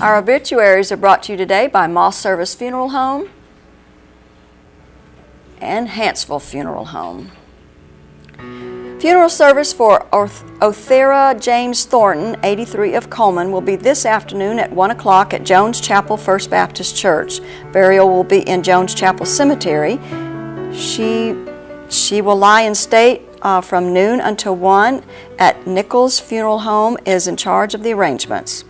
Our obituaries are brought to you today by Moss Service Funeral Home and Hanceville Funeral Home. Funeral service for Othera James Thornton, 83 of Coleman, will be this afternoon at 1 o'clock at Jones Chapel First Baptist Church. Burial will be in Jones Chapel Cemetery. She will lie in state from noon until 1 at Nichols Funeral Home is in charge of the arrangements.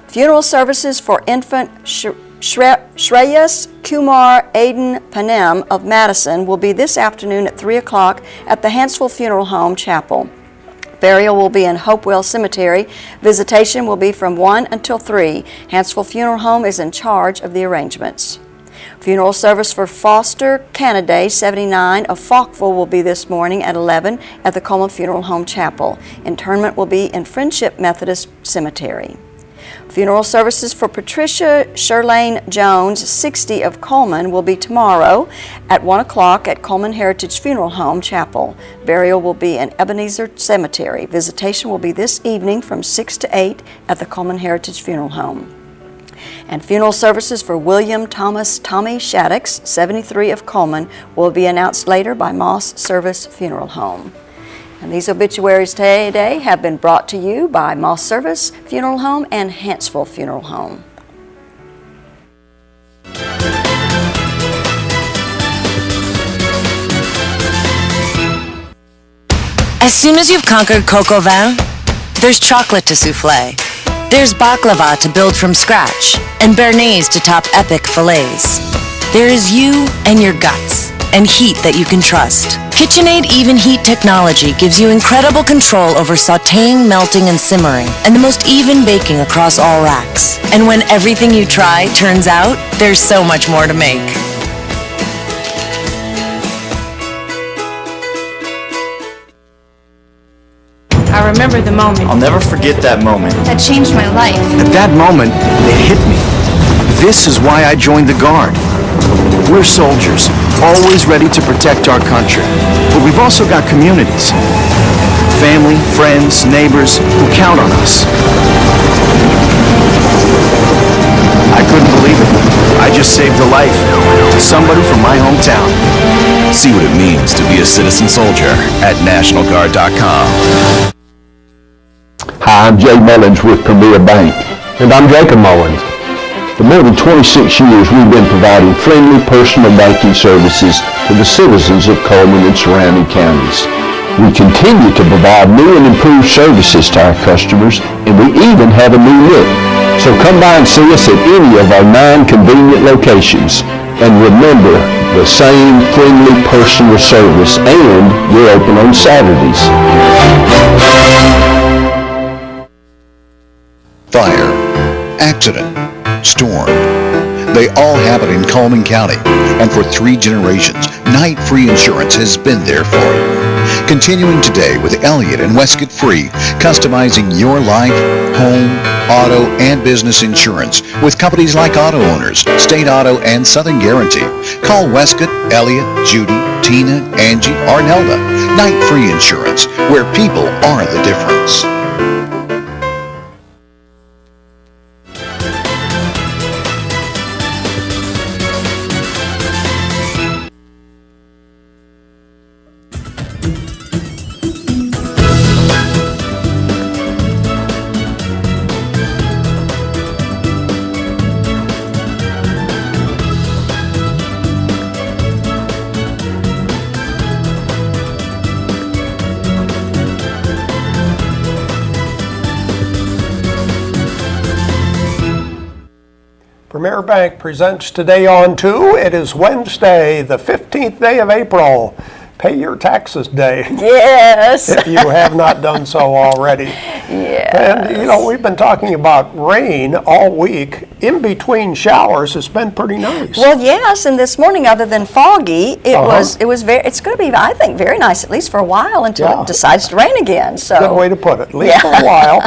Funeral services for infant Shreyas Kumar Aiden Panem of Madison will be this afternoon at 3 o'clock at the Hanceville Funeral Home Chapel. Burial will be in Hopewell Cemetery. Visitation will be from 1 until 3. Hanceville Funeral Home is in charge of the arrangements. Funeral service for Foster Canaday, 79 of Falkville, will be this morning at 11 at the Coleman Funeral Home Chapel. Interment will be in Friendship Methodist Cemetery. Funeral services for Patricia Sherlane Jones, 60 of Coleman, will be tomorrow at 1 o'clock at Coleman Heritage Funeral Home Chapel. Burial will be in Ebenezer Cemetery. Visitation will be this evening from 6 to 8 at the Coleman Heritage Funeral Home. And funeral services for William Thomas Tommy Shaddix, 73 of Coleman, will be announced later by Moss Service Funeral Home. And these obituaries today have been brought to you by Moss Service Funeral Home and Hanceville Funeral Home. As soon as you've conquered coq au vin, there's chocolate to souffle. There's baklava to build from scratch, and béarnaise to top epic fillets. There is you and your guts, and heat that you can trust. KitchenAid Even Heat technology gives you incredible control over sautéing, melting, and simmering, and the most even baking across all racks. And when everything you try turns out, there's so much more to make. I remember the moment. I'll never forget that moment. That changed my life. At that moment, it hit me. This is why I joined the Guard. We're soldiers, always ready to protect our country. But we've also got communities. Family, friends, neighbors who count on us. I couldn't believe it. I just saved a life to somebody from my hometown. See what it means to be a citizen soldier at NationalGuard.com. Hi, I'm Jay Mullins with Premier Bank. And I'm Jacob Mullins. For more than 26 years, we've been providing friendly personal banking services to the citizens of Coleman and surrounding counties. We continue to provide new and improved services to our customers, and we even have a new look. So come by and see us at any of our 9 convenient locations. And remember, the same friendly personal service, and we're open on Saturdays. Fire, accident, storm. They all happen in Coleman County, and for 3 generations, Night Free Insurance has been there for you. Continuing today with Elliott and Westcott Free, customizing your life, home, auto, and business insurance with companies like Auto Owners, State Auto, and Southern Guarantee. Call Westcott, Elliott, Judy, Tina, Angie, or Nelda. Night Free Insurance, where people are the difference. Premier Bank presents Today on 2. It is Wednesday, the 15th day of April. Pay your taxes day. Yes. If you have not done so already. Yes. And, you know, we've been talking about rain all week. In between showers, it's been pretty nice. Well, yes, and this morning, other than foggy, it's going to be, I think, very nice, at least for a while, until it decides to rain again. So good way to put it. At least for a while.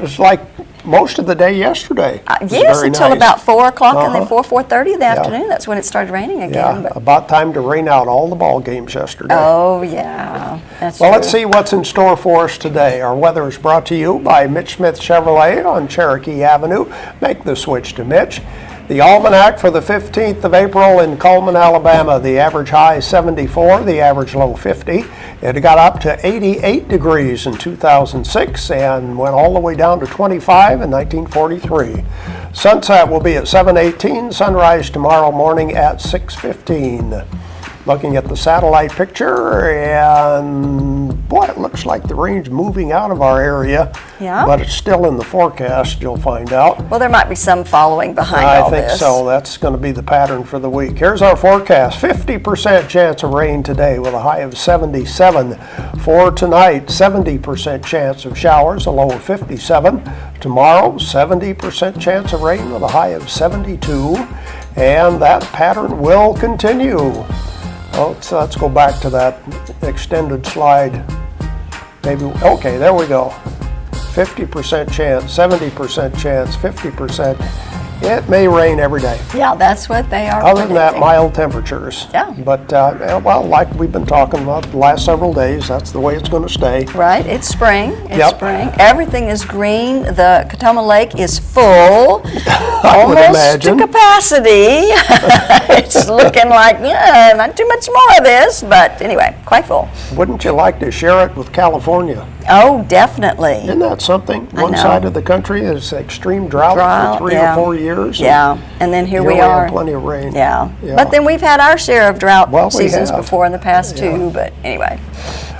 It's like most of the day yesterday. It was Yes, very until nice. about 4 o'clock and then 4:30 in the afternoon. That's when it started raining again. Yeah, But, about time to rain out all the ball games yesterday. oh, yeah, that's Well, true. let's see what's in store for us today. Our weather is brought to you by Mitch Smith Chevrolet on Cherokee Avenue. Make the switch to Mitch. The almanac for the 15th of April in Cullman, Alabama. The average high 74, the average low 50. It got up to 88 degrees in 2006 and went all the way down to 25 in 1943. Sunset will be at 7:18, sunrise tomorrow morning at 6:15. Looking at the satellite picture, and boy, it looks like the rain's moving out of our area. Yeah? But it's still in the forecast, you'll find out. Well, there might be some following behind all I think this. so. That's going to be the pattern for the week. Here's our forecast. 50% chance of rain today with a high of 77. For tonight, 70% chance of showers, a low of 57. Tomorrow, 70% chance of rain with a high of 72. And that pattern will continue. Oh, so let's go back to that extended slide. Maybe, okay, there we go. 50% chance, 70% chance, 50%. It may rain every day. Yeah, that's what they are Other than that, predicting. mild temperatures. Yeah. But, well, like we've been talking about the last several days, that's the way it's going to stay. Right, it's spring. It's Yep. spring. Everything is green. The Catoma Lake is full, I would almost imagine. to capacity. It's looking like, yeah, not too much more of this, but anyway, quite full. Wouldn't you like to share it with California? Oh, definitely. Isn't that something? I One know. side of the country is extreme drought Drought, for 3 yeah. or 4 years. Yeah, and then here we we are. have plenty of rain. Yeah. Yeah. But then we've had our share of drought Well, we seasons have. before in the past too, but anyway.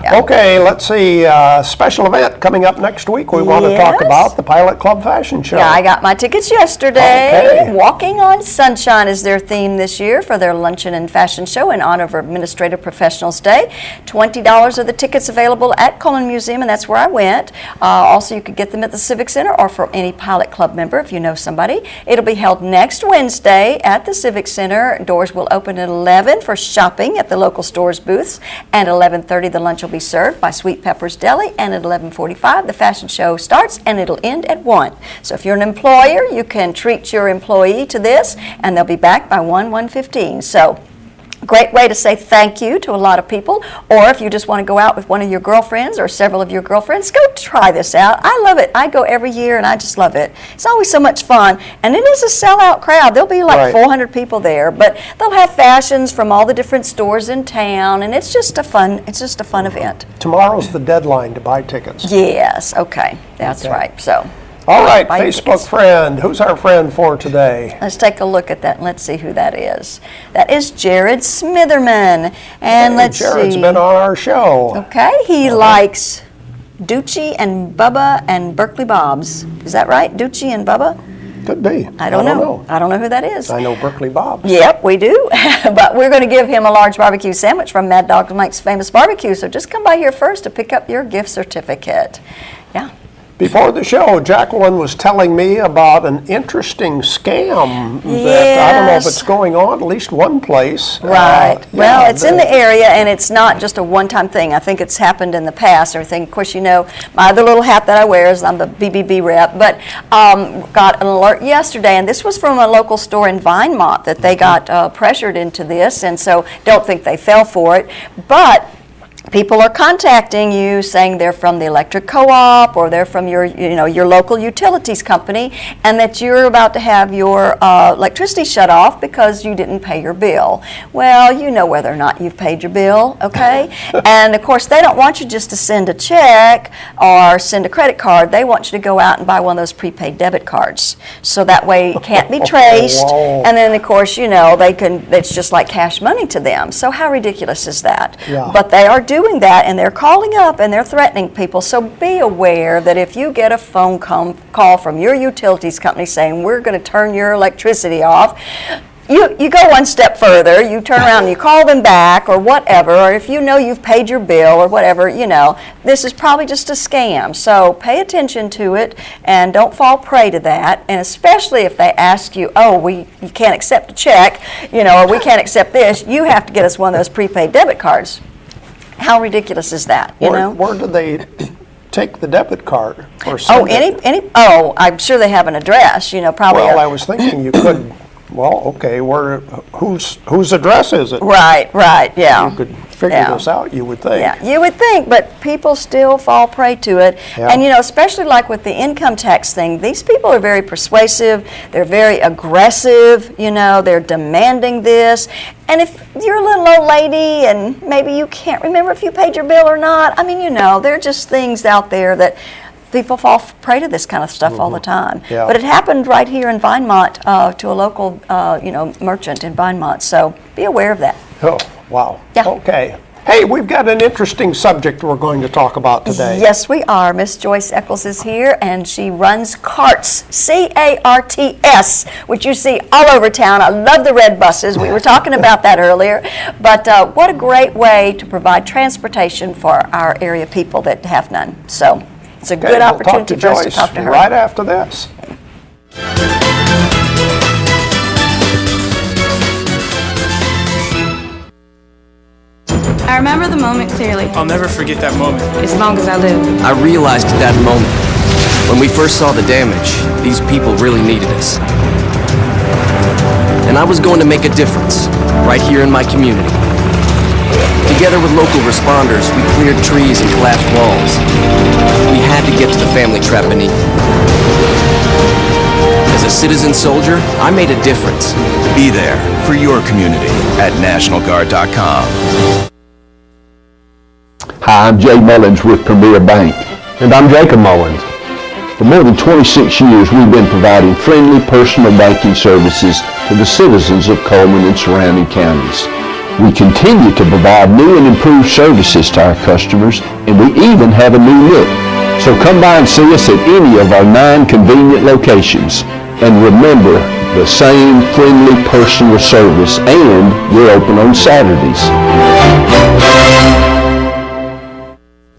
Yeah. Okay, let's see. Special event coming up next week. We want to talk Yes. about the Pilot Club Fashion Show. Yeah, I got my tickets yesterday. Okay. Walking on Sunshine is their theme this year for their luncheon and fashion show in honor of Administrative Professionals Day. $20 are the tickets available at Coleman Museum, and that's where I went. Also, you could get them at the Civic Center or for any Pilot Club member if you know somebody. It'll be held next Wednesday at the Civic Center. Doors will open at 11 for shopping at the local stores booths, and 11:30 the lunch will be served by Sweet Pepper's Deli, and at 11:45 the fashion show starts and it'll end at 1. So if you're an employer, you can treat your employee to this, and they'll be back by 1:15. So great way to say thank you to a lot of people, or if you just want to go out with one of your girlfriends or several of your girlfriends, go try this out. I love it. I go every year and I just love it. It's always so much fun, and it is a sellout crowd. There'll be like Right. 400 people there, but they'll have fashions from all the different stores in town, and it's just a fun event. Tomorrow's the deadline to buy tickets. Yes, okay, that's Okay. right. So All right, buy your Facebook tickets. friend. Who's our friend for today? Let's take a look at that and let's see who that is. That is Jared Smitherman. And Hey, let's Jared's see. been on our show. Okay, he likes Ducci and Bubba and Berkeley Bob's. Is that right? Ducci and Bubba? Could be. I don't know. I don't know who that is. I know Berkeley Bob's. Yep, we do. But we're going to give him a large barbecue sandwich from Mad Dog Mike's Famous Barbecue. So just come by here first to pick up your gift certificate. Yeah. Before the show, Jacqueline was telling me about an interesting scam that I don't know if Yes. it's going on at least one place. Right. Well, yeah, it's in the area, and it's not just a one-time thing. I think it's happened in the past. Everything, of course, you know, my other little hat that I wear is I'm the BBB rep, but got an alert yesterday, and this was from a local store in Vinemont that they got pressured into this, and so don't think they fell for it. But people are contacting you saying they're from the electric co-op or they're from your, your local utilities company, and that you're about to have your electricity shut off because you didn't pay your bill. Well, you know whether or not you've paid your bill, okay? And of course, they don't want you just to send a check or send a credit card. They want you to go out and buy one of those prepaid debit cards, so that way it can't be traced. Whoa. And then, of course, it's just like cash money to them. So how ridiculous is that? Yeah. But they are doing that, and they're calling up and they're threatening people. So be aware that if you get a phone call from your utilities company saying we're going to turn your electricity off, you go one step further. You turn around and you call them back or whatever, or if you know you've paid your bill or whatever, this is probably just a scam. So pay attention to it and don't fall prey to that. And especially if they ask you, you can't accept a check, or we can't accept this, you have to get us one of those prepaid debit cards. How ridiculous is that, Where do they take the debit card or Oh, send it? oh, I'm sure they have an address, probably. Well, I was thinking you could, well, okay, whose address is it? Right, yeah. You could figure this out, you would think. Yeah, you would think, but people still fall prey to it. Yeah. And, especially like with the income tax thing, these people are very persuasive, they're very aggressive, they're demanding this. And if you're a little old lady and maybe you can't remember if you paid your bill or not, there are just things out there that people fall prey to this kind of stuff all the time. Yeah. But it happened right here in Vinemont to a local, merchant in Vinemont. So be aware of that. Oh, wow. Yeah. Okay. Hey, we've got an interesting subject we're going to talk about today. Yes, we are. Miss Joyce Echols is here, and she runs CARTS, C-A-R-T-S, which you see all over town. I love the red buses. We were talking about that earlier. But what a great way to provide transportation for our area people that have none. So it's a good opportunity for us to talk to her. Right after this. I remember the moment clearly, I'll never forget that moment. as long as I live. I realized at that moment, when we first saw the damage, these people really needed us. And I was going to make a difference, right here in my community. Together with local responders, we cleared trees and collapsed walls. We had to get to the family trapped beneath. As a citizen soldier, I made a difference. Be there for your community at NationalGuard.com. Hi, I'm Jay Mullins with Premier Bank. And I'm Jacob Mullins. For more than 26 years, we've been providing friendly personal banking services to the citizens of Coleman and surrounding counties. We continue to provide new and improved services to our customers, and we even have a new look. So come by and see us at any of our 9 convenient locations. And remember, the same friendly personal service, and we're open on Saturdays.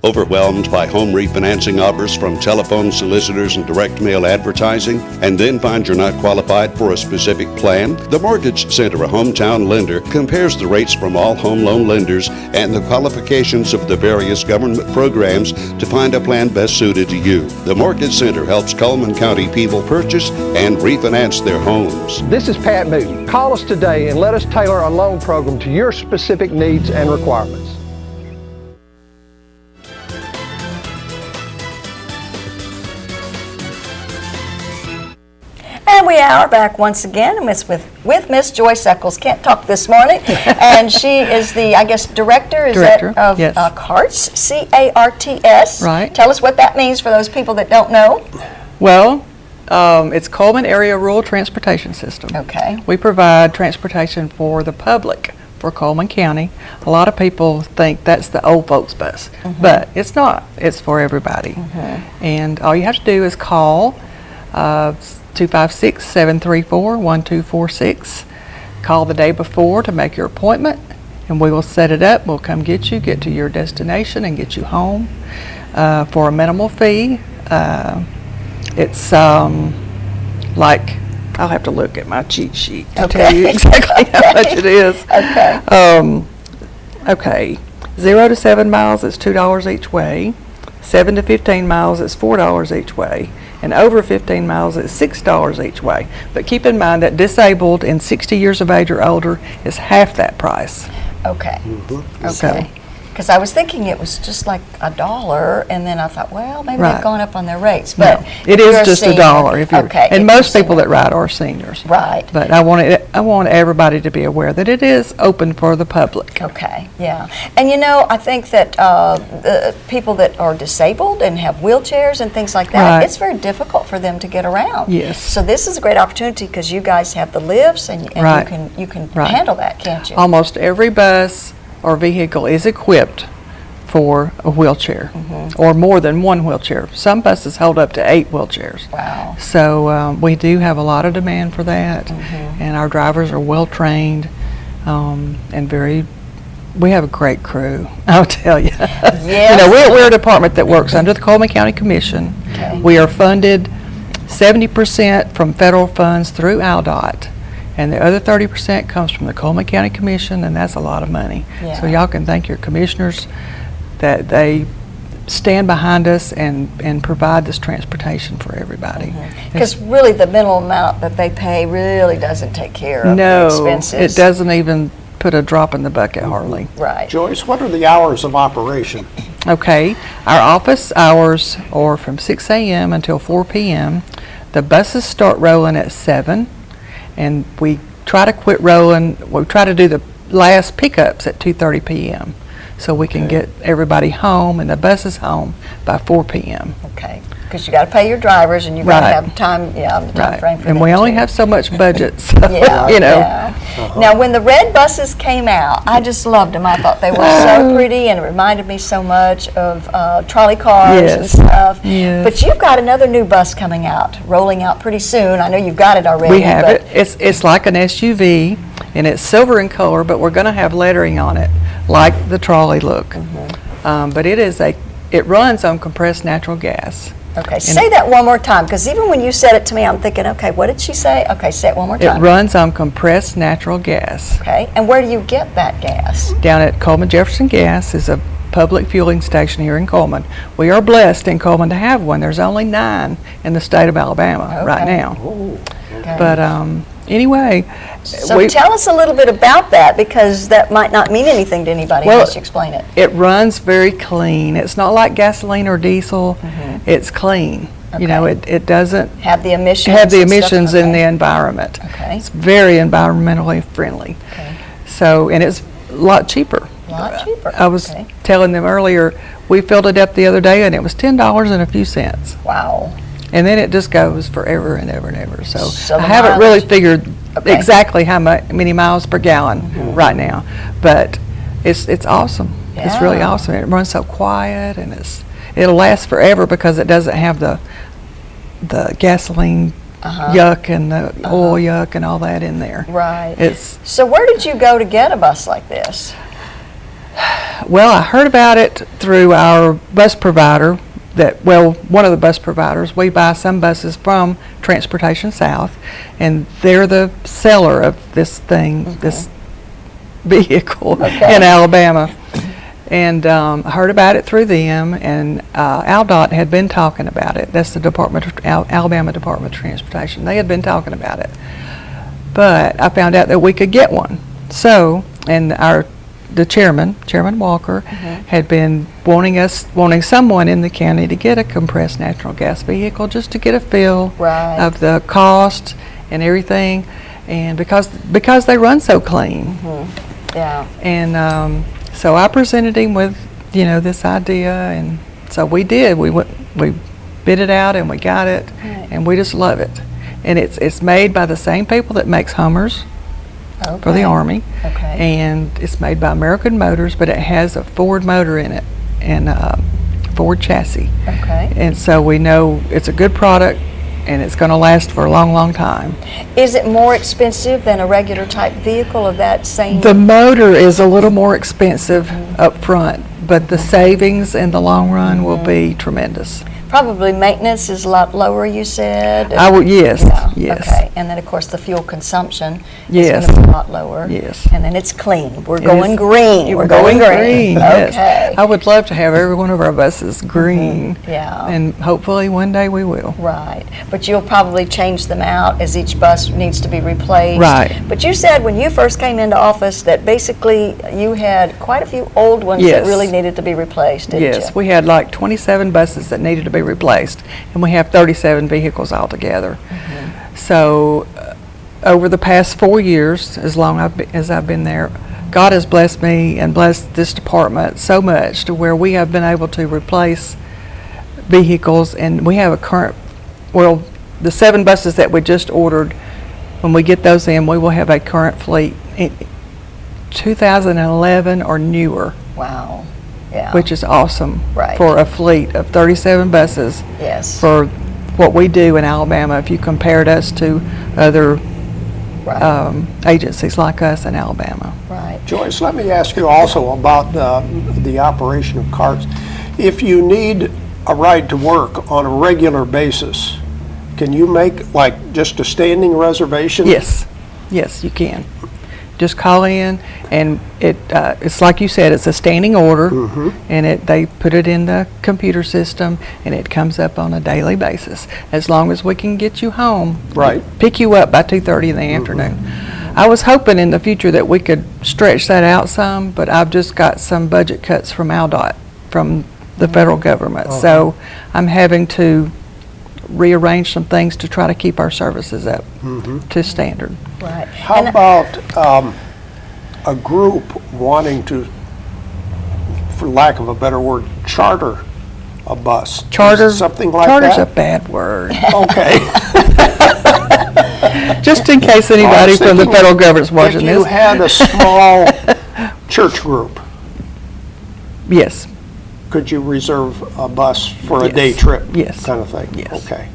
Overwhelmed by home refinancing offers from telephone solicitors and direct mail advertising, and then find you're not qualified for a specific plan? The Mortgage Center, a hometown lender, compares the rates from all home loan lenders and the qualifications of the various government programs to find a plan best suited to you. The Mortgage Center helps Coleman County people purchase and refinance their homes. This is Pat Newton. Call us today and let us tailor a loan program to your specific needs and requirements. And we are back once again with Miss Joyce Echols. Can't talk this morning. And she is the, director, of yes. CARTS, C-A-R-T-S. Right. Tell us what that means for those people that don't know. Well, it's Coleman Area Rural Transportation System. Okay. We provide transportation for the public for Coleman County. A lot of people think that's the old folks bus, but it's not. It's for everybody. And all you have to do is call 256-734-1246. Call the day before to make your appointment, and we will set it up. We'll come get you, get to your destination, and get you home for a minimal fee. It's like, I'll have to look at my cheat sheet to tell you exactly how much it is. Okay. 0 to 7 miles is $2 each way. 7 to 15 miles is $4 each way. And over 15 miles is $6 each way. But keep in mind that disabled and 60 years of age or older is half that price. Okay. So- Okay. Because I was thinking it was just like $1, and then I thought, well, maybe Right. they've gone up on their rates. But No, it is you're a just senior. $1 if you're, Okay. and if most you're people senior. that ride are seniors. Right. But I want everybody to be aware that it is open for the public. Okay, yeah. And I think that the people that are disabled and have wheelchairs and things like that, Right. it's very difficult for them to get around. Yes. So this is a great opportunity because you guys have the lifts and Right. you can Right. handle that, can't you? Almost every bus or vehicle is equipped for a wheelchair or more than one wheelchair. Some buses hold up to 8 wheelchairs. Wow. So we do have a lot of demand for that, and our drivers are well trained and we have a great crew, I'll tell you. Yes. We're a department that works under the Coleman County Commission. Okay. We are funded 70% from federal funds through ALDOT, and the other 30% comes from the Coleman County Commission, and that's a lot of money. Yeah. So y'all can thank your commissioners that they stand behind us and provide this transportation for everybody. Because really the minimal amount that they pay really doesn't take care of the No, expenses. it doesn't even put a drop in the bucket hardly. Right. Joyce, what are the hours of operation? Okay, our office hours are from 6 a.m. until 4 p.m. The buses start rolling at 7, and we try to quit rolling. We try to do the last pickups at 2:30 p.m. so we can get everybody home and the buses home by 4 p.m. Okay. Because you got to pay your drivers and you got to Right. have time, the time frame for And them we only too. have so much budget, so, Yeah, you know. yeah. Now, when the red buses came out, I just loved them. I thought they were so pretty, and it reminded me so much of trolley cars and Yes. stuff. Yes. But you've got another new bus coming out, rolling out pretty soon. I know you've got it already. We have but it. It's like an SUV, and it's silver in color, but we're going to have lettering on it, like the trolley look. But it runs on compressed natural gas. Okay, say that one more time, because even when you said it to me, I'm thinking, okay, what did she say? Okay, say it one more It time. runs on compressed natural gas. Okay, and where do you get that gas? Down at Coleman Jefferson Gas is a public fueling station here in Coleman. We are blessed in Coleman to have one. There's only 9 in the state of Alabama right Okay. now. Okay. But anyway, So tell us a little bit about that, because that might not mean anything to anybody Well, unless you explain it. it runs very clean. It's not like gasoline or diesel. It's clean. You know, it doesn't Have the emissions. have the and stuff? emissions in Okay. the environment. Okay. It's very environmentally friendly. Okay. So, and it's a lot cheaper. A lot cheaper. I was Okay. telling them earlier, we filled it up the other day and it was $10 and a few cents. Wow. And then it just goes forever and ever and ever. So, So I the haven't really mileage- figured Okay. exactly how many miles per gallon right now, but it's awesome. It's really Yeah. awesome. It runs so quiet, and it'll last forever because it doesn't have the gasoline yuck and the oil yuck and all that in there. Right. It's So where did you go to get a bus like this? Well, I heard about it through our bus provider. One of the bus providers. We buy some buses from Transportation South, and they're the seller of this thing, this vehicle in Alabama. And I heard about it through them, and ALDOT had been talking about it. That's the Alabama Department of Transportation. They had been talking about it. But I found out that we could get one. So, and the chairman Walker, had been wanting someone in the county to get a compressed natural gas vehicle just to get a feel of the cost and everything, and because they run so clean. Yeah. And so I presented him with this idea, and so we did. We bid it out and we got it, and we just love it. And it's made by the same people that makes Hummers for the Army. Okay. And it's made by American Motors, but it has a Ford motor in it and a Ford chassis. Okay. And so we know it's a good product and it's going to last for a long, long time. Is it more expensive than a regular type vehicle of that same? The motor is a little more expensive up front, but the savings in the long run will be tremendous. Probably maintenance is a lot lower, you said? Yes, Yeah, yes. Okay, and then of course the fuel consumption Yes. is going to be a lot lower. Yes. And then it's clean. We're It going is- green. We're going green. Okay. Yes. I would love to have every one of our buses green. Yeah. And hopefully one day we will. Right, but you'll probably change them out as each bus needs to be replaced. Right. But you said when you first came into office that basically you had quite a few old ones that Yes. really needed to be replaced, didn't you? Yes, we had like 27 buses that needed to be replaced, and we have 37 vehicles altogether. So over the past 4 years, as long as I've been there, God has blessed me and blessed this department so much to where we have been able to replace vehicles, and we have the 7 buses that we just ordered, when we get those in, we will have a current fleet in 2011 or newer. Wow. Yeah. Which is awesome Right. for a fleet of 37 buses. Yes. For what we do in Alabama, if you compared us to other agencies like us in Alabama. Right. Joyce, let me ask you also about the operation of carts. If you need a ride to work on a regular basis, can you make like just a standing reservation? Yes, you can. just call in, and it's like you said, it's a standing order, and they put it in the computer system, and it comes up on a daily basis. As long as we can get you home, pick you up by 2:30 in the afternoon. I was hoping in the future that we could stretch that out some, but I've just got some budget cuts from ALDOT, from the federal government, so I'm having to rearrange some things to try to keep our services up to standard. Right. How about a group wanting to, for lack of a better word, charter a bus? Charter? Something like Charter's that? a bad word. Okay. Just in case anybody from the federal government's watching this. If you had a small church group, yes. Could you reserve a bus for a Yes. day trip? Yes. Kind of thing? Yes. Okay.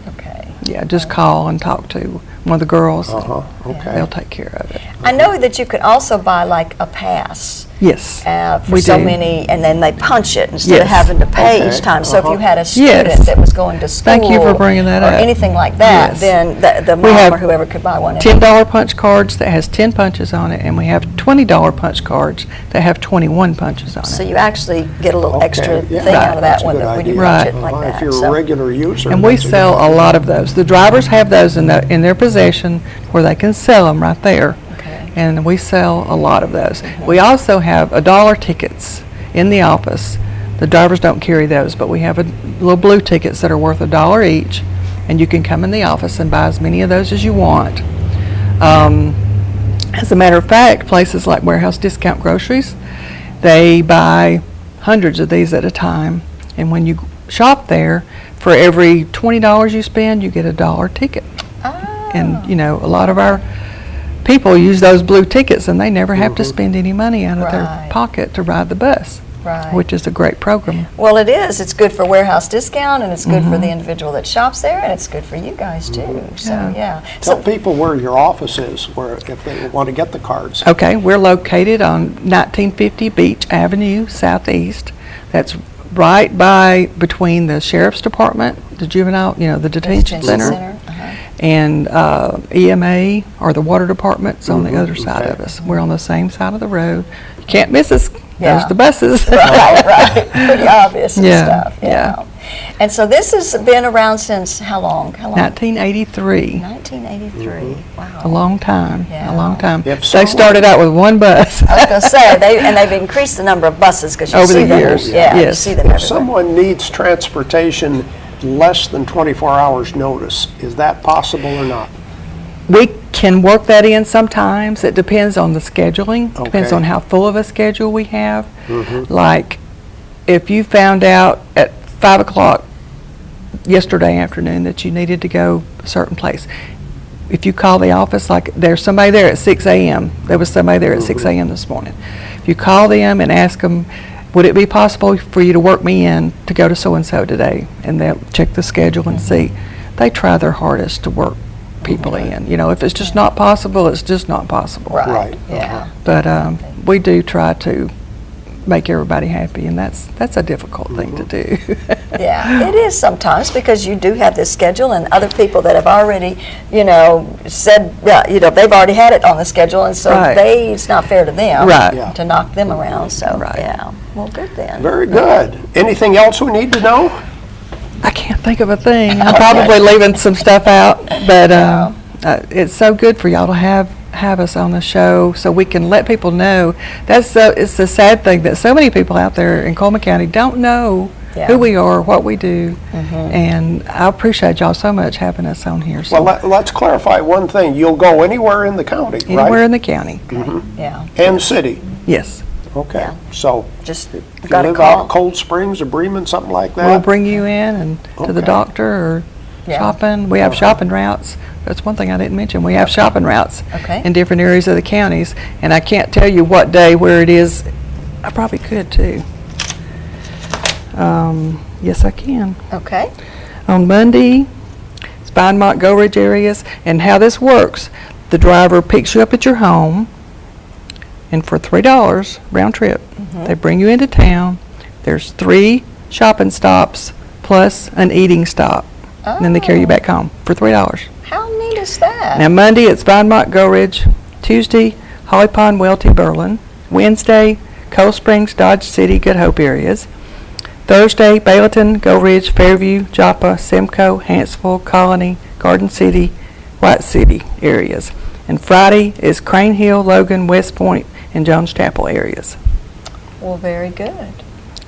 Okay. Yeah, just call and talk to one of the girls. Okay. They'll take care of it. I know that you could also buy like a pass. Yes. For we so do. many, and then they punch it instead of Yes. having to pay Okay. each time. So if you had a Yes. student that was going to school, Thank you for bringing that or up. anything like that, Yes. then the We mom have or whoever could buy one. $10 punch cards that has 10 punches on it, and we have $20 punch cards that have 21 punches on it. So you actually get a little Okay, extra yeah, thing out of that that's a one good when you idea. punch Right. it like that. If you're So- a regular user. And we that's a sell good a lot of those. The drivers have those in their possession where they can sell them right there. Okay. And we sell a lot of those. We also have $1 tickets in the office. The drivers don't carry those, but we have little blue tickets that are worth $1 each, and you can come in the office and buy as many of those as you want. As a matter of fact, places like Warehouse Discount Groceries, they buy hundreds of these at a time, and when you shop there, for every $20 you spend, you get a $1 ticket. And a lot of our people use those blue tickets, and they never have to spend any money out of their Right. pocket to ride the bus, Right. which is a great program. Well, it is. It's good for Warehouse Discount, and it's good for the individual that shops there, and it's good for you guys too. So yeah. Tell So people where your office is, where if they want to get the cards. Okay, we're located on 1950 Beach Avenue Southeast. That's right between the Sheriff's Department, the juvenile, the detention center, and EMA, or the Water Department's on the other side of us. We're on the same side of the road. You can't miss us. Yeah. There's the buses. right. Pretty obvious and Yeah, stuff. yeah. And so this has been around since how long? 1983. 1983. Wow. A long time. Yeah. A long time. If They someone- started out with one bus. I was going to say they've increased the number of buses because you Over see the them. years, Yeah, you yes. see them If everywhere. someone needs transportation less than 24 hours notice, is that possible or not? We can work that in sometimes. It depends on the scheduling. Depends Okay. on how full of a schedule we have. Like, if you found out at 5 o'clock yesterday afternoon that you needed to go a certain place, if you call the office, like there's somebody there at 6 a.m., there was somebody there at 6 a.m. this morning. If you call them and ask them, would it be possible for you to work me in to go to so-and-so today? And they'll check the schedule and see. They try their hardest to work people in. If it's just not possible, it's just not possible. Right. Yeah. But we do try to make everybody happy, and that's a difficult thing to do. Yeah, it is sometimes because you do have this schedule, and other people that have already, said, they've already had it on the schedule, and so Right. it's not fair to them Right. Yeah. to knock them around. So Right. yeah, well, good then. Very good. Anything else we need to know? I can't think of a thing. I'm probably leaving some stuff out, but it's so good for y'all to have us on the show so we can let people know. It's the sad thing that so many people out there in Coleman County don't know who we are, what we do, and I appreciate y'all so much having us on here. So Well, let's clarify one thing. You'll go anywhere in the county, anywhere right? in the county. Yeah. And city. Yes. Okay. Yeah. So Just if you got to live out call. of Cold Springs or Bremen, something like that. We'll bring you in and to the Okay. doctor or Yeah. shopping. We have shopping routes. That's one thing I didn't mention. We have shopping routes Okay. in different areas of the counties, and I can't tell you what day, where it is. I probably could too. Yes, I can. Okay. On Monday, it's Vine Montgomery Ridge areas, and how this works, the driver picks you up at your home, and for $3 round trip, they bring you into town. There's 3 shopping stops plus an eating stop, and then they carry you back home for $3. How neat is that? Now Monday it's Vine Montgomery Ridge, Tuesday Holly Pond, Welty, Berlin. Wednesday, Cold Springs, Dodge City, Good Hope areas. Thursday, Bayleton, Gold Ridge, Fairview, Joppa, Simcoe, Hanceville, Colony, Garden City, White City areas. And Friday is Crane Hill, Logan, West Point, and Jones Chapel areas. Well, very good.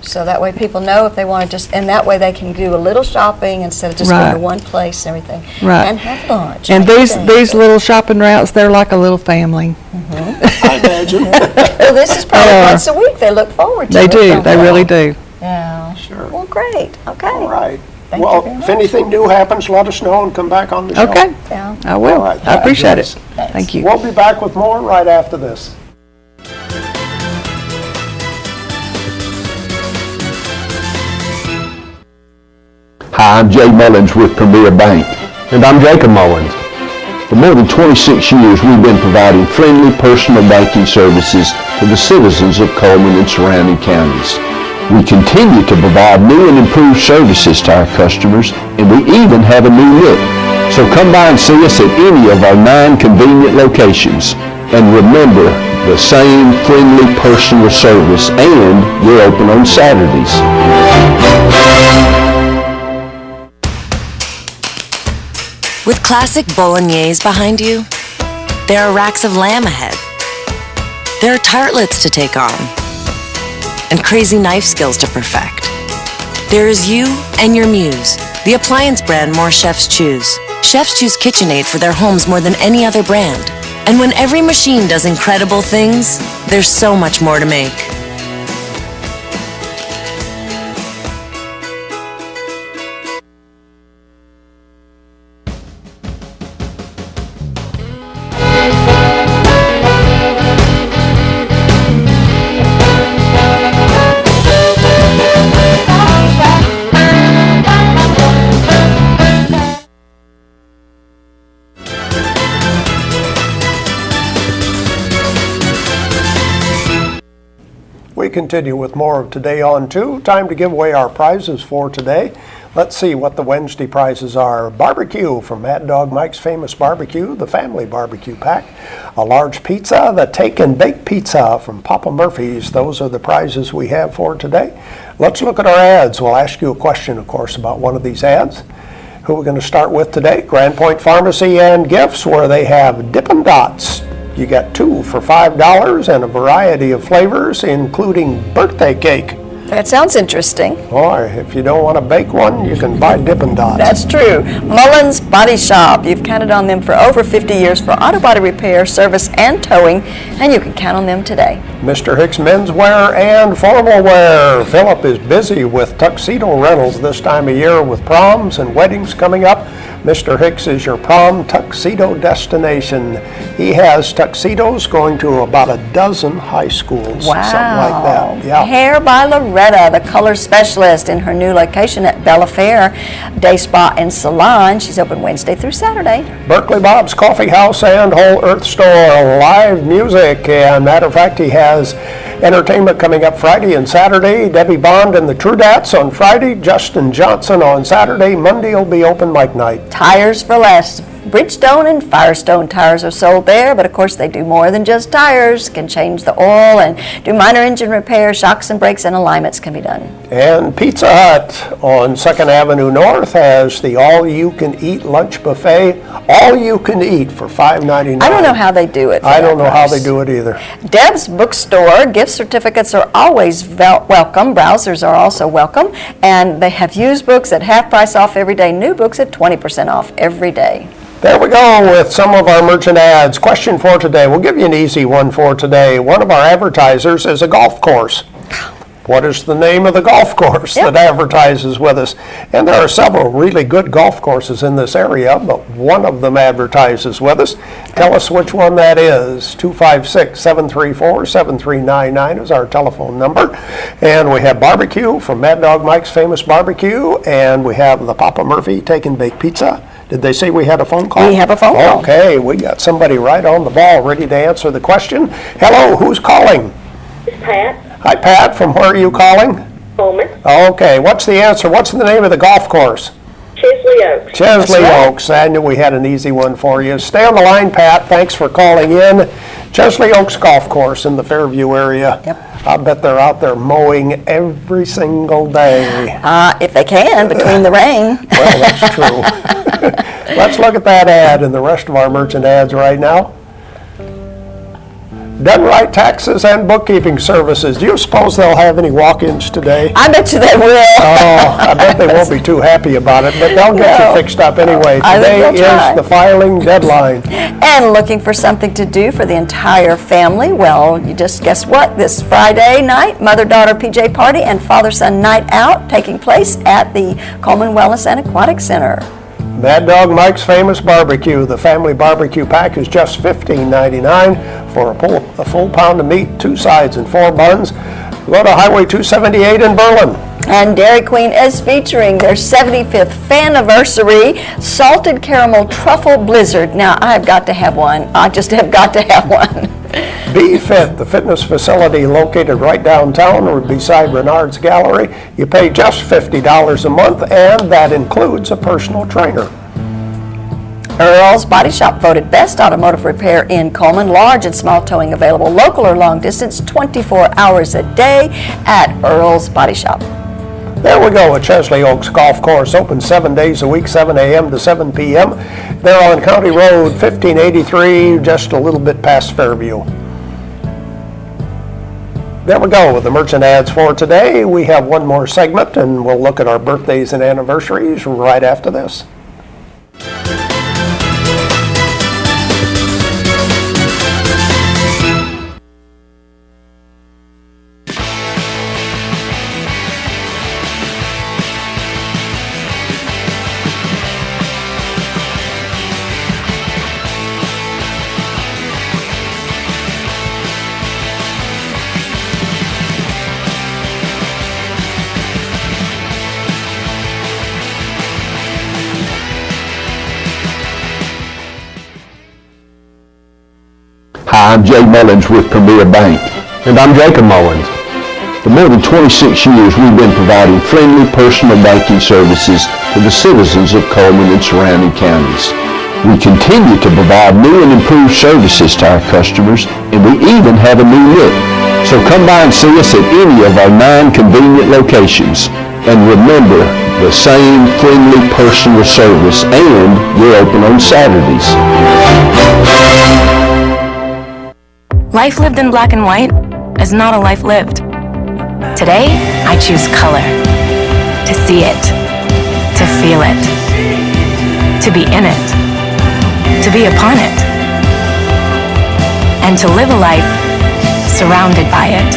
So that way people know if they want to just, and that way they can do a little shopping instead of just going to one place and everything. Right. And have lunch. And these little shopping routes, they're like a little family. I imagine. Well, this is probably once a week they look forward to. They do. They really do. Yeah. Sure. Well, great. Okay. All right. Thank you Well, very if much. anything new happens, let us know and come back on the show. Okay. Yeah. I will. All right. I appreciate it. Thanks. Thank you. We'll be back with more right after this. Hi, I'm Jay Mullins with Premier Bank. And I'm Jacob Mullins. For more than 26 years, we've been providing friendly personal banking services to the citizens of Coleman and surrounding counties. We continue to provide new and improved services to our customers, and we even have a new look. So come by and see us at any of our 9 convenient locations. And remember, the same friendly personal service, and we're open on Saturdays. With classic bolognese behind you, there are racks of lamb ahead. There are tartlets to take on, and crazy knife skills to perfect. There is you and your muse, the appliance brand more chefs choose. Chefs choose KitchenAid for their homes more than any other brand. And when every machine does incredible things, there's so much more to make. We continue with more of Today on 2. Time to give away our prizes for today. Let's see what the Wednesday prizes are. Barbecue from Mad Dog Mike's Famous Barbecue, the Family Barbecue Pack. A large pizza, the Take and Bake Pizza from Papa Murphy's. Those are the prizes we have for today. Let's look at our ads. We'll ask you a question, of course, about one of these ads. Who we're going to start with today? Grand Point Pharmacy and Gifts, where they have Dippin' Dots. You get 2 for $5 and a variety of flavors, including birthday cake. That sounds interesting. Or if you don't want to bake one, you can buy Dippin' Dots. That's true. Mullins Body Shop. You've counted on them for over 50 years for auto body repair, service, and towing, and you can count on them today. Mr. Hicks Menswear and Formal Wear. Philip is busy with tuxedo rentals this time of year with proms and weddings coming up. Mr. Hicks is your prom tuxedo destination. He has tuxedos going to about a dozen high schools, Wow. something like that. Yeah. Hair by Loretta, the color specialist in her new location at Bella Fair Day Spa and Salon. She's open Wednesday through Saturday. Berkeley Bob's Coffee House and Whole Earth Store, live music, and matter of fact, he has entertainment coming up Friday and Saturday. Debbie Bond and the Trudats on Friday, Justin Johnson on Saturday. Monday will be open mic night. Tires for less. Bridgestone and Firestone tires are sold there, but of course they do more than just tires. Can change the oil and do minor engine repairs, shocks and brakes, and alignments can be done. And Pizza Hut on 2nd Avenue North has the all-you-can-eat lunch buffet, all-you-can-eat for $5.99. I don't know how they do it. for I that don't know how price. they do it either. Deb's Bookstore, gift certificates are always welcome. Browsers are also welcome. And they have used books at half price off every day, new books at 20% off every day. There we go with some of our merchant ads. Question for today. We'll give you an easy one for today. One of our advertisers is a golf course. What is the name of the golf course that advertises with us? And there are several really good golf courses in this area, but one of them advertises with us. Tell us which one that is. 256-734-7399 is our telephone number. And we have barbecue from Mad Dog Mike's Famous Barbecue, and we have the Papa Murphy Take and Bake Pizza. Did they say we had a phone call? We have a phone call. Okay, we got somebody right on the ball ready to answer the question. Hello, who's calling? It's Pat. Hi, Pat. From where are you calling? Coleman. Okay, what's the answer? What's the name of the golf course? Chisley Chesley Oaks. Chesley Oaks. I knew we had an easy one for you. Stay on the line, Pat. Thanks for calling in. Chesley Oaks Golf Course in the Fairview area. Yep. I bet they're out there mowing every single day. If they can, between the rain. Well, that's true. Let's look at that ad and the rest of our merchant ads right now. Done Right Taxes and Bookkeeping Services. Do you suppose they'll have any walk-ins today? I bet you they will. Oh, I bet they won't be too happy about it, but they'll get you fixed up anyway. Today is the filing deadline. And looking for something to do for the entire family? Well, you just guess what? This Friday night, mother-daughter PJ party and father-son night out taking place at the Coleman Wellness and Aquatic Center. Mad Dog Mike's Famous Barbecue. The family barbecue pack is just $15.99 for a full pound of meat, 2 sides, and 4 buns. Go to Highway 278 in Berlin. And Dairy Queen is featuring their 75th Faniversary Salted Caramel Truffle Blizzard. Now, I've got to have one. I just have got to have one. Be Fit, the fitness facility located right downtown or beside Renard's Gallery. You pay just $50 a month, and that includes a personal trainer. Earl's Body Shop voted best automotive repair in Coleman. Large and small towing available, local or long distance, 24 hours a day at Earl's Body Shop. There we go, at Chesley Oaks Golf Course, open 7 days a week, 7 a.m. to 7 p.m. They're on County Road 1583, just a little bit past Fairview. There we go with the merchant ads for today. We have one more segment, and we'll look at our birthdays and anniversaries right after this. Hi, I'm Jay Mullins with Premier Bank. And I'm Jacob Mullins. For more than 26 years, we've been providing friendly personal banking services to the citizens of Coleman and surrounding counties. We continue to provide new and improved services to our customers, and we even have a new look. So come by and see us at any of our 9 convenient locations. And remember, the same friendly personal service, and we're open on Saturdays. Life lived in black and white is not a life lived. Today, I choose color. To see it. To feel it. To be in it. To be upon it. And to live a life surrounded by it.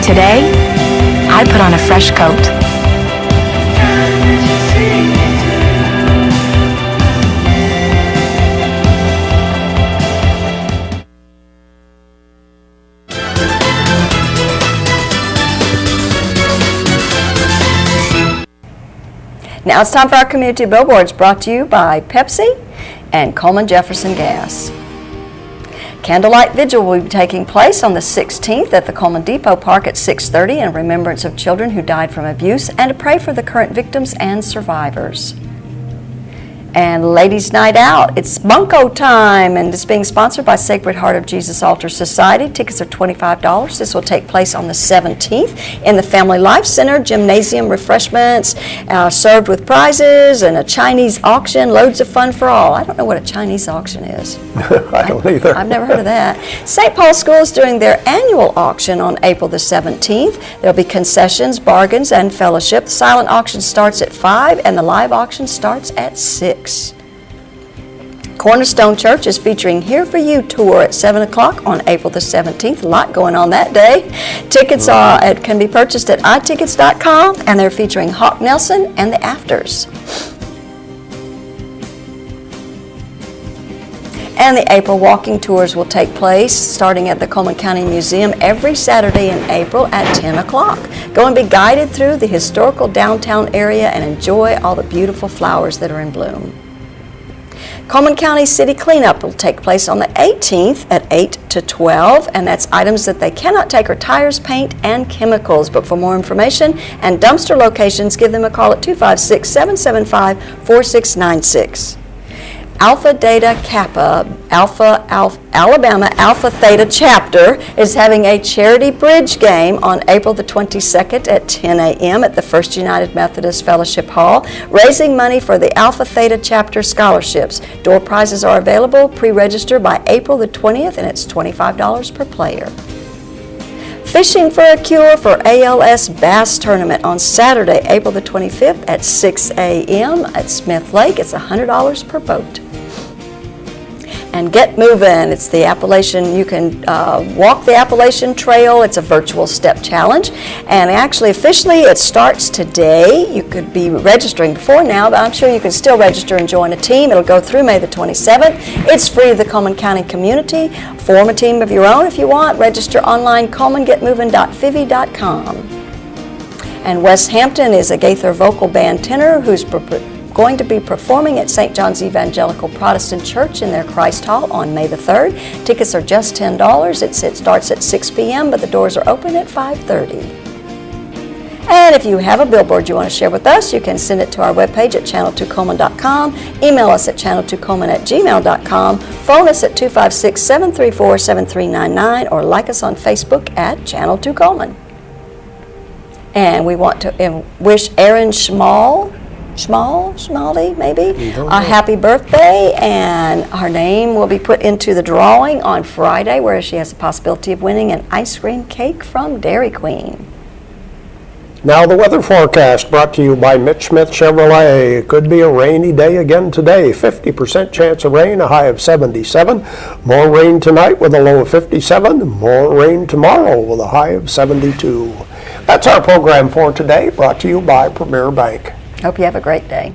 Today, I put on a fresh coat. Now it's time for our community billboards, brought to you by Pepsi and Coleman Jefferson Gas. Candlelight Vigil will be taking place on the 16th at the Coleman Depot Park at 6:30 in remembrance of children who died from abuse and to pray for the current victims and survivors. And Ladies' Night Out, it's Bunko time, and it's being sponsored by Sacred Heart of Jesus Altar Society. Tickets are $25. This will take place on the 17th in the Family Life Center. Gymnasium refreshments served with prizes and a Chinese auction. Loads of fun for all. I don't know what a Chinese auction is. I don't either. I've never heard of that. St. Paul School is doing their annual auction on April the 17th. There'll be concessions, bargains, and fellowship. The silent auction starts at 5 and the live auction starts at 6. Cornerstone Church is featuring Here For You tour at 7 o'clock on April the 17th. A lot going on that day. Tickets can be purchased at itickets.com, and they're featuring Hawk Nelson and the Afters. And the April walking tours will take place starting at the Coleman County Museum every Saturday in April at 10 o'clock. Go and be guided through the historical downtown area and enjoy all the beautiful flowers that are in bloom. Coleman County City Cleanup will take place on the 18th at 8 to 12, and that's items that they cannot take are tires, paint, and chemicals. But for more information and dumpster locations, give them a call at 256-775-4696. Alpha Theta Kappa, Alabama Alpha Theta Chapter is having a charity bridge game on April the 22nd at 10 a.m. at the First United Methodist Fellowship Hall, raising money for the Alpha Theta Chapter scholarships. Door prizes are available. Pre-register by April the 20th, and it's $25 per player. Fishing for a Cure for ALS Bass Tournament on Saturday, April the 25th at 6 a.m. at Smith Lake. It's $100 per boat. And Get Moving. It's the Appalachian, you can walk the Appalachian Trail. It's a virtual step challenge. And actually, officially, it starts today. You could be registering before now, but I'm sure you can still register and join a team. It'll go through May the 27th. It's free to the Coleman County community. Form a team of your own if you want. Register online, colemangetmoving.fivi.com. And Wes Hampton is a Gaither vocal band tenor who's going to be performing at St. John's Evangelical Protestant Church in their Christ Hall on May the 3rd. Tickets are just $10. It starts at 6 p.m., but the doors are open at 5:30. And if you have a billboard you want to share with us, you can send it to our webpage at channel2coleman.com, email us at channel2coleman@gmail.com, phone us at 256-734-7399, or like us on Facebook at Channel 2 Coleman. And we want to wish Erin Schmaldy, maybe, a happy birthday, and her name will be put into the drawing on Friday, where she has the possibility of winning an ice cream cake from Dairy Queen. Now the weather forecast brought to you by Mitch Smith Chevrolet. It could be a rainy day again today. 50% chance of rain, a high of 77. More rain tonight with a low of 57. More rain tomorrow with a high of 72. That's our program for today, brought to you by Premier Bank. Hope you have a great day.